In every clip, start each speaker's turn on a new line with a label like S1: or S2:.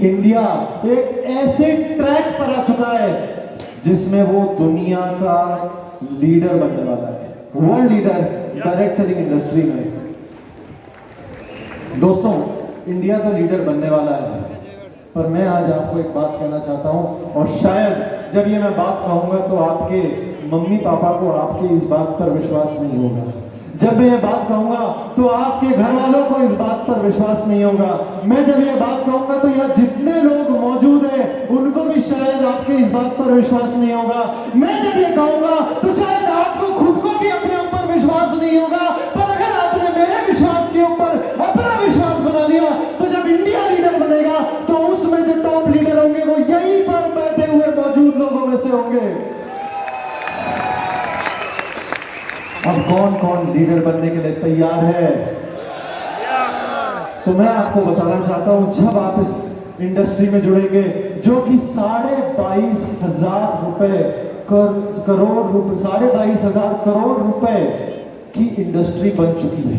S1: India एक ऐसे track पर आ चुका है जिसमें वो दुनिया का लीडर बनने वाला है, world leader direct selling industry में। दोस्तों, इंडिया तो लीडर बनने वाला है, पर मैं आज आपको एक बात कहना चाहता हूं, और शायद जब ये मैं बात कहूंगा तो आपके मम्मी पापा को आपके इस बात पर विश्वास नहीं होगा। जब मैं ये बात कहूंगा तो आपके घर वालों को इस बात पर विश्वास नहीं होगा। मैं जब ये बात कहूंगा तो यह जितने लोग मौजूद हैं उनको भी शायद आपके इस बात पर विश्वास नहीं होगा। मैं जब ये कहूंगा तो शायद आपको खुद को भी अपने ऊपर विश्वास नहीं होगा, पर अगर आपने मेरे विश्वास के ऊपर अपना विश्वास बना लिया तो जब इंडिया लीडर बनेगा तो उसमें जो टॉप लीडर होंगे वो यहीं पर बैठे हुए मौजूद लोगों में से होंगे। अब कौन कौन लीडर बनने के लिए तैयार है? तो मैं आपको बताना चाहता हूं, जब आप इस इंडस्ट्री में जुड़ेंगे जो कि 22,500 रुपए करोड़ रुपए 22,500 करोड़ रुपए की इंडस्ट्री बन चुकी है,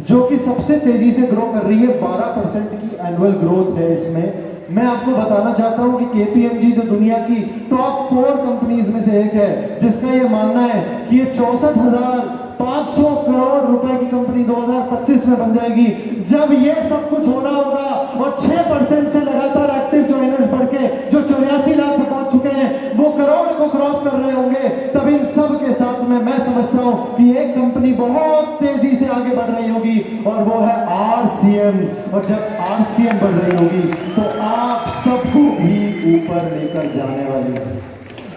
S1: जो कि सबसे तेजी से ग्रो कर रही है। 12% की एनुअल ग्रोथ है इसमें। मैं आपको बताना चाहता हूं कि केपीएमजी जो दुनिया की टॉप 4 कंपनीज में से एक है, जिसका ये मानना है कि ये 64,500 करोड़ रुपए की कंपनी 2025 में बन जाएगी। जब ये सब कुछ हो रहा होगा और 6% से लगातार एक्टिव ज्वाइनर्स बढ़ के जो 84 लाख पे पहुंच चुके हैं वो करोड़ को क्रॉस कर रहे होंगे, तब इन सब के साथ में मैं समझता हूं कि एक कंपनी बहुत तेजी से आगे बढ़ रही होगी और वो है आरसीएम। और जब आरसीएम बढ़ रही होगी तो आप सबको भी ऊपर लेकर जाने वाली है,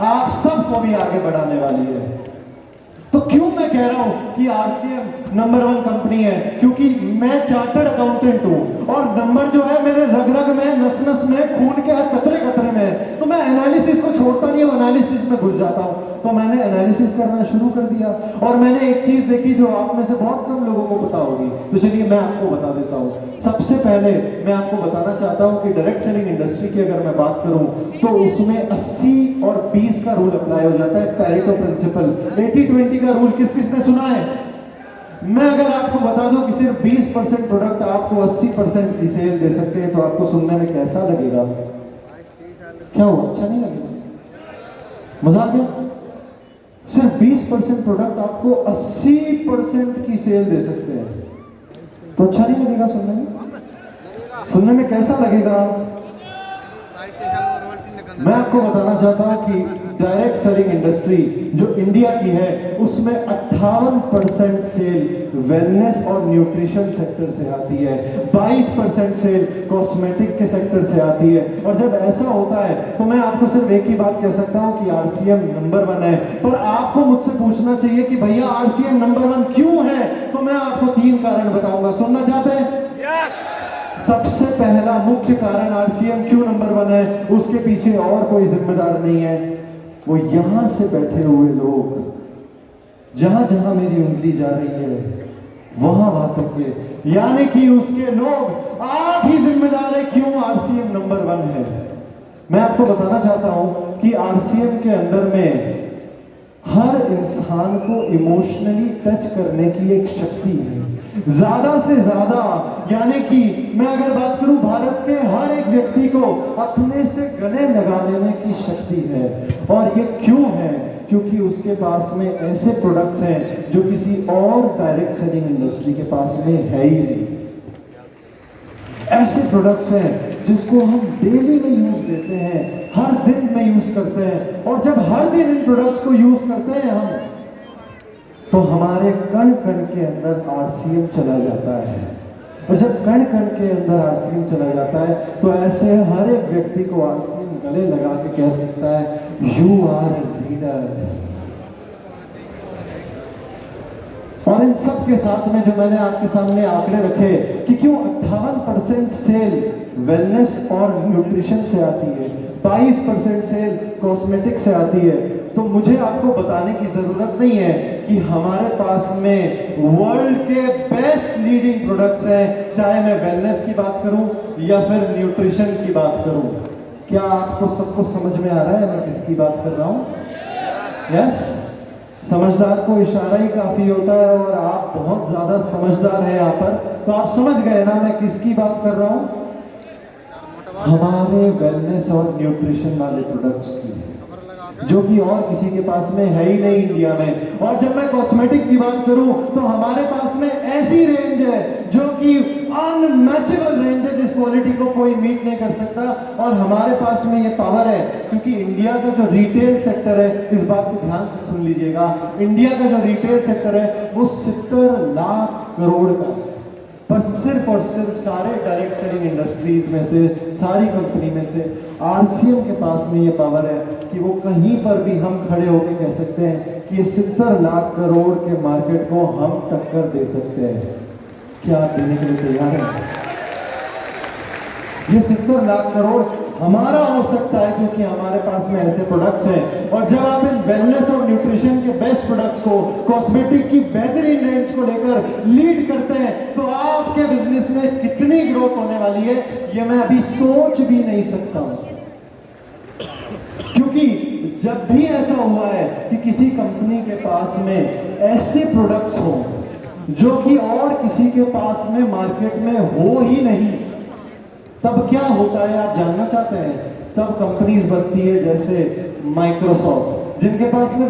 S1: आप सबको भी आगे बढ़ाने वाली है। तो क्यों मैं कह रहा हूं कि आरसीएम नंबर 1 कंपनी है? क्योंकि मैं चार्टर्ड अकाउंटेंट हूं और नंबर जो है मेरे रग रग में, नस नस में, खून के हर कतरे कतरे में है। तो मैं एनालिसिस को छोड़ता नहीं हूं, एनालिसिस में घुस जाता हूं। तो मैंने एनालिसिस करना शुरू कर दिया और मैंने एक चीज देखी जो आप में से बहुत कम लोगों को पता होगी, तो चलिए मैं आपको बता देता हूं। सबसे पहले मैं आपको बताना चाहता हूं कि डायरेक्ट सेलिंग इंडस्ट्री की अगर मैं बात करूं तो उसमें 80 और 20 का रूल अप्लाई हो जाता है, पैरेटो प्रिंसिपल। 80-20 का रूल किस किसने सुना है? मैं अगर आपको बता दूं कि सिर्फ 20% प्रोडक्ट आपको 80% की सेल दे सकते हैं, तो आपको सुनने में कैसा लगेगा? क्या हुआ? अच्छा नहीं लगेगा? मजा आ गया? सिर्फ 20% प्रोडक्ट आपको 80% की सेल दे सकते हैं, तो अच्छा नहीं लगेगा सुनने में? सुनने में कैसा लगेगा? मैं आपको बताना चाहता हूं कि डायरेक्ट सेलिंग इंडस्ट्री जो इंडिया की है उसमें 58% सेल वेलनेस और न्यूट्रिशन सेक्टर से आती है, 22% सेल कॉस्मेटिक के सेक्टर से आती है। और जब ऐसा होता है तो मैं आपको सिर्फ एक ही बात कह सकता हूं कि आरसीएम नंबर 1 है। पर आपको मुझसे पूछना चाहिए कि भैया आरसीएम नंबर 1 क्यों है? तो मैं आपको 3 कारण बताऊंगा। सुनना चाहते हैं? सबसे पहला मुख्य कारण आरसीएम क्यों नंबर 1 है, उसके पीछे और कोई जिम्मेदार नहीं है, वो यहां से बैठे हुए लोग, जहां जहां मेरी उंगली जा रही है वहां बातों के, यानी कि उसके लोग, आप ही जिम्मेदार है क्यों आरसीएम नंबर 1 है। मैं आपको बताना चाहता हूं कि आरसीएम के अंदर में हर इंसान को इमोशनली टच करने की एक शक्ति है, ज्यादा से ज्यादा। यानी कि मैं अगर बात करूं, भारत के हर एक व्यक्ति को अपने से गले लगा लेने की शक्ति है। और ये क्यों है? क्योंकि उसके पास में ऐसे प्रोडक्ट्स हैं जो किसी और डायरेक्ट सेलिंग इंडस्ट्री के पास में है ही नहीं। ऐसे प्रोडक्ट्स हैं जिसको हम डेली में यूज लेते हैं, हर दिन में यूज करते हैं, और जब हर दिन इन प्रोडक्ट्स को यूज करते हैं हम, तो हमारे कण कण के अंदर आरसीएम चला जाता है। और जब कण कण के अंदर आरसीएम चला जाता है तो ऐसे हर एक व्यक्ति को आरसीएम गले लगा के कह सकता है, यू आर ए लीडर। और इन सब के साथ में जो मैंने आपके सामने आंकड़े रखे कि क्यों 58% सेल वेलनेस और न्यूट्रिशन से आती है, 22% सेल कॉस्मेटिक से आती है, तो मुझे आपको बताने की जरूरत नहीं है कि हमारे पास में वर्ल्ड के बेस्ट लीडिंग प्रोडक्ट्स हैं, चाहे मैं वेलनेस की बात करूं या फिर न्यूट्रिशन की बात करूं। क्या आपको सबको समझ में आ रहा है मैं किसकी बात कर रहा हूं? यस? समझदार को इशारा ही काफी होता है, और आप बहुत ज्यादा समझदार हैं यहाँ पर, तो आप समझ गए ना मैं किसकी बात कर रहा हूं। हमारे वेलनेस और न्यूट्रिशन वाले प्रोडक्ट्स की, जो कि और किसी के पास में है ही नहीं इंडिया में। और जब मैं कॉस्मेटिक की बात करूं तो हमारे पास में ऐसी रेंज है जो कि अनमैचेबल रेंज है, जिस क्वालिटी को कोई मीट नहीं कर सकता। और हमारे पास में ये पावर है क्योंकि इंडिया का जो रिटेल सेक्टर है, इस बात को ध्यान से सुन लीजिएगा, इंडिया का जो रिटेल सेक्टर है वो 70 लाख करोड़ का, पर सिर्फ और सिर्फ सारे डायरेक्ट सेलिंग इंडस्ट्रीज में से, सारी कंपनी में से आरसीएम के पास में ये पावर है कि वो कहीं पर भी हम खड़े होकर कह सकते हैं कि ये 70 लाख करोड़ के मार्केट को हम टक्कर दे सकते हैं। क्या आप देने के लिए तैयार हैं? ये 70 लाख करोड़ हमारा हो सकता है क्योंकि हमारे पास में ऐसे प्रोडक्ट्स हैं। और जब आप इन वेलनेस और न्यूट्रिशन के बेस्ट प्रोडक्ट्स को, कॉस्मेटिक की बेहतरीन रेंज को लेकर लीड करते हैं तो आपके बिजनेस में कितनी ग्रोथ होने वाली है ये मैं अभी सोच भी नहीं सकता हूं। क्योंकि जब भी ऐसा हुआ है कि किसी कंपनी के पास में ऐसे प्रोडक्ट्स हो जो कि और किसी के पास में मार्केट में हो ही नहीं, तब क्या होता है आप जानना चाहते हैं? तब कंपनीज बनती है जैसे माइक्रोसॉफ्ट, जिनके पास में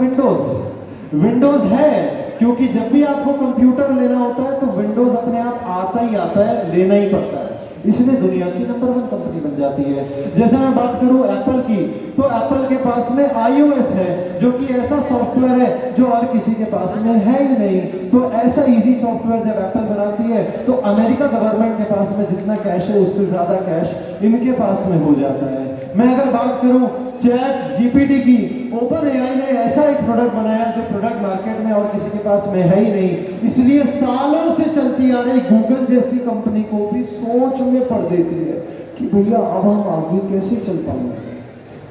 S1: विंडोज है क्योंकि जब भी आपको कंप्यूटर लेना होता है तो विंडोज अपने आप आता ही आता है, लेना ही पड़ता है, इसलिए दुनिया की नंबर 1 कंपनी बन जाती है। जैसे मैं बात करूं एप्पल की, तो एप्पल के पास में iOS है जो कि ऐसा सॉफ्टवेयर है जो और किसी के पास में है ही नहीं। तो ऐसा इजी सॉफ्टवेयर जब एप्पल बनाती है तो अमेरिका गवर्नमेंट के पास में जितना कैश है उससे ज्यादा कैश इनके पास में हो जाता है। मैं अगर बात करूं चैट जीपीटी की, ओपन एआई ने ऐसा एक प्रोडक्ट बनाया जो प्रोडक्ट मार्केट में और किसी के पास में है ही नहीं, इसलिए सालों से चलती आ रही गूगल जैसी कंपनी को भी सोच में पड़ देती है कि भैया अब हम आगे कैसे चल पाएंगे,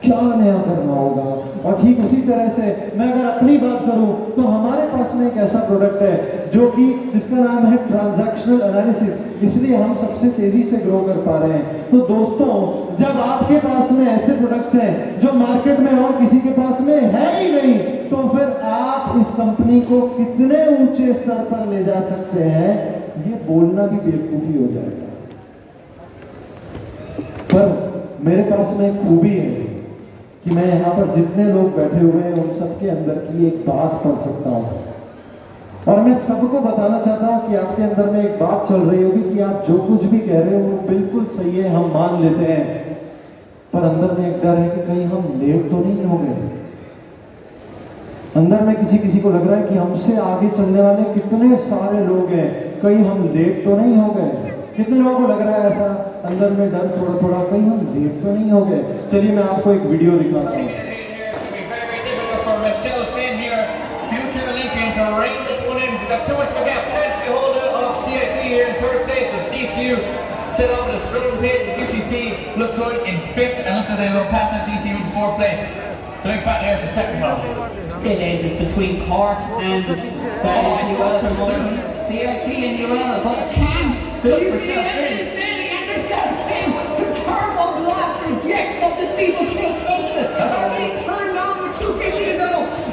S1: क्या नया करना होगा। और ठीक उसी तरह से मैं अगर अपनी बात करूं तो हमारे पास में एक ऐसा प्रोडक्ट है जो कि जिसका नाम है ट्रांजैक्शनल एनालिसिस, इसलिए हम सबसे तेजी से ग्रो कर पा रहे हैं। तो दोस्तों, जब आपके पास में ऐसे प्रोडक्ट्स हैं जो मार्केट में और किसी के पास में है ही नहीं, तो फिर आप इस कंपनी को कितने ऊंचे स्तर पर ले जा सकते हैं ये बोलना भी बेवकूफी हो जाएगा। पर मेरे पास में एक खूबी है कि मैं यहाँ पर जितने लोग बैठे हुए हैं उन सबके अंदर की एक बात पढ़ सकता हूँ, और मैं सबको बताना चाहता हूँ कि आपके अंदर में एक बात चल रही होगी कि आप जो कुछ भी कह रहे हो वो बिल्कुल सही है, हम मान लेते हैं, पर अंदर में एक डर है कि कहीं हम लेट तो नहीं हो गए। अंदर में किसी को लग रहा है कि हमसे आगे चलने वाले कितने सारे लोग हैं, कहीं हम लेट तो नहीं हो गए। कितने लोगों को लग रहा है ऐसा अंदर में डर थोड़ा थोड़ा, कहीं हम लेट तो नहीं हो गए। चलिए मैं आपको एक वीडियो दिखाता हूँ।
S2: Set off at a strong pace as UCC look good in 5th, and look at they will pass out DCU in 4th place. The big fat there is the second round.
S3: It is. It's between Cork and CIT and UL, but can the UCL is standing under Southend to turbo blast rejects up the steeple just this. Already turned on with 250 to go.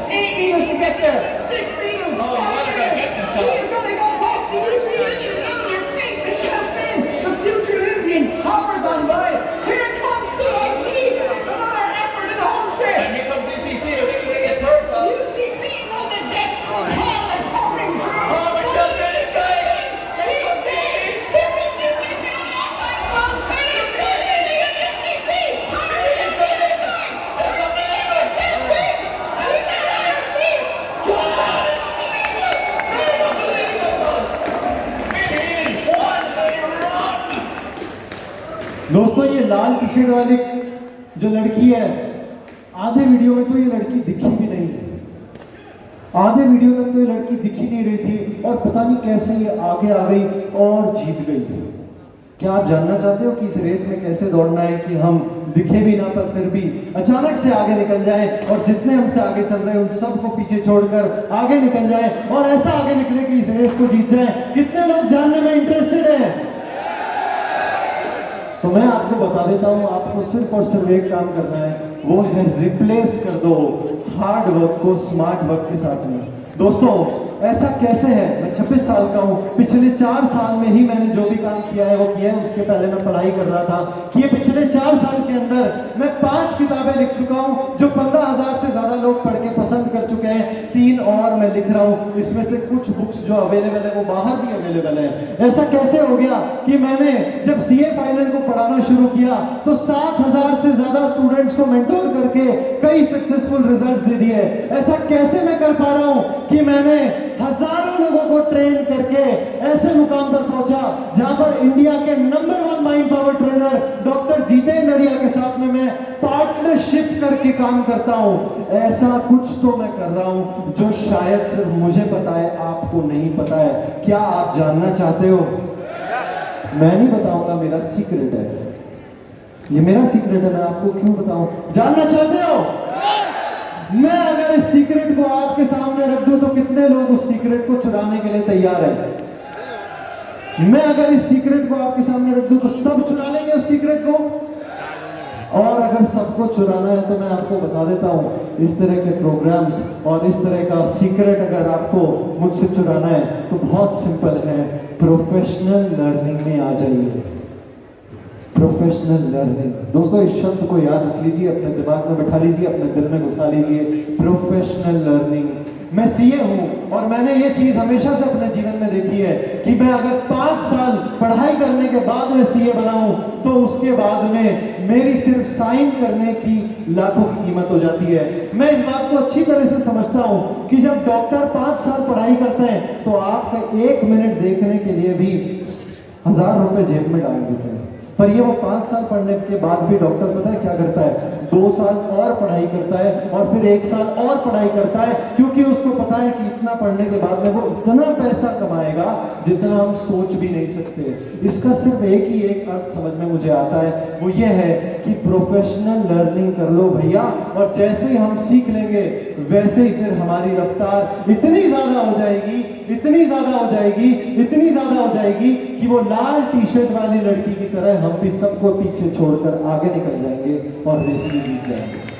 S3: 8 meters to get there. 6 meters.
S2: Oh, what did I get this?
S3: She is going to go past the UCL on her feet. The Southend, the future Olympian, hovers on by. Here comes CIT. Another effort in Homestead.
S2: And here comes UCC. I think they get third.
S3: UCC on the depths of hell and pouring through.
S2: Oh, Michelle Bennett is going.
S1: दोस्तों, ये लाल T shirt वाली जो लड़की है, आधे video में तो ये लड़की दिखी भी नहीं है, आधे वीडियो में तो ये लड़की दिखी नहीं रही थी, और पता नहीं कैसे ये आगे आ गई और जीत गई। क्या आप जानना चाहते हो कि इस रेस में कैसे दौड़ना है कि हम दिखे भी ना पर फिर भी अचानक से आगे निकल जाए, और जितने हमसे आगे चल रहे हैं उन सबको पीछे छोड़कर आगे निकल जाए, और ऐसा आगे निकले कि इस रेस को जीत जाए। कितने लोग जानने में इंटरेस्टेड हैं? तो मैं आपको बता देता हूं, आपको सिर्फ और सिर्फ एक काम करना है, वो है रिप्लेस कर दो हार्ड वर्क को स्मार्ट वर्क के साथ में। दोस्तों ऐसा कैसे है, मैं 26 साल का हूँ, पिछले 4 साल में ही मैंने जो भी काम किया है वो किया है। उसके पहले मैं पढ़ाई कर रहा था कि ये पिछले 4 साल के अंदर मैं 5 किताबें लिख चुका हूँ जो 15,000 से ज़्यादा लोग पढ़ के पसंद कर चुके हैं। 3 और मैं लिख रहा हूँ, इसमें से कुछ बुक्स जो अवेलेबल है वो बाहर भी अवेलेबल है। ऐसा कैसे हो गया कि मैंने जब CA फाइनल को पढ़ाना शुरू किया तो 7,000 से ज़्यादा स्टूडेंट्स को मेंटोर करके कई सक्सेसफुल रिजल्ट्स दे दिए। ऐसा कैसे मैं कर पा रहा हूँ कि मैंने हजारों लोगों को ट्रेन करके ऐसे मुकाम पर पहुंचा जहां पर इंडिया के number 1 mind power trainer doctor Jitendra Nadiya के साथ में मैं पार्टनरशिप करके काम करता हूं। ऐसा कुछ तो मैं कर रहा हूं जो शायद सिर्फ मुझे पता है, आपको नहीं पता है। क्या आप जानना चाहते हो? मैं नहीं बताऊंगा, मेरा सीक्रेट है, ये मेरा सीक्रेट है। मैं आपको क्यों बताऊं? जानना चाहते हो? मैं अगर इस सीक्रेट को आपके सामने रख दूं तो कितने लोग उस सीक्रेट को चुराने के लिए तैयार हैं? मैं अगर इस सीक्रेट को आपके सामने रख दूं तो सब चुरा लेंगे उस सीक्रेट को। और अगर सबको चुराना है तो मैं आपको बता देता हूं, इस तरह के प्रोग्राम्स और इस तरह का सीक्रेट अगर आपको मुझसे चुराना है तो बहुत सिंपल है, प्रोफेशनल लर्निंग में आ जाइए। प्रोफेशनल लर्निंग, दोस्तों इस शब्द को याद रख लीजिए, अपने दिमाग में बैठा लीजिए, अपने दिल में घुसा लीजिए। Professional learning. मैं CA हूं और मैंने ये चीज हमेशा से अपने जीवन में देखी है कि मैं अगर 5 साल पढ़ाई करने के बाद में CA बना हूं तो उसके बाद में मेरी सिर्फ साइन करने की लाखों की कीमत हो जाती है। मैं इस बात को अच्छी तरह से समझता हूं कि जब डॉक्टर 5 साल पढ़ाई करते हैं तो आपका 1 मिनट देखने के लिए भी 1000 रुपए जेब में डाल देते हैं। पर ये वो 5 साल पढ़ने के बाद भी डॉक्टर पता है क्या करता है? 2 साल और पढ़ाई करता है और फिर 1 साल और पढ़ाई करता है, क्योंकि उसको पता है कि इतना पढ़ने के बाद में वो इतना पैसा कमाएगा जितना हम सोच भी नहीं सकते। इसका सिर्फ एक अर्थ समझ में मुझे आता है, वो ये है कि प्रोफेशनल लर्निंग कर लो भैया, और जैसे ही हम सीख लेंगे वैसे ही फिर हमारी रफ्तार इतनी ज्यादा हो जाएगी, इतनी ज्यादा हो जाएगी, इतनी ज्यादा हो जाएगी कि वो लाल टी-शर्ट वाली लड़की की तरह हम भी सबको पीछे छोड़कर आगे निकल जाएंगे और रेस में जीत जाएंगे।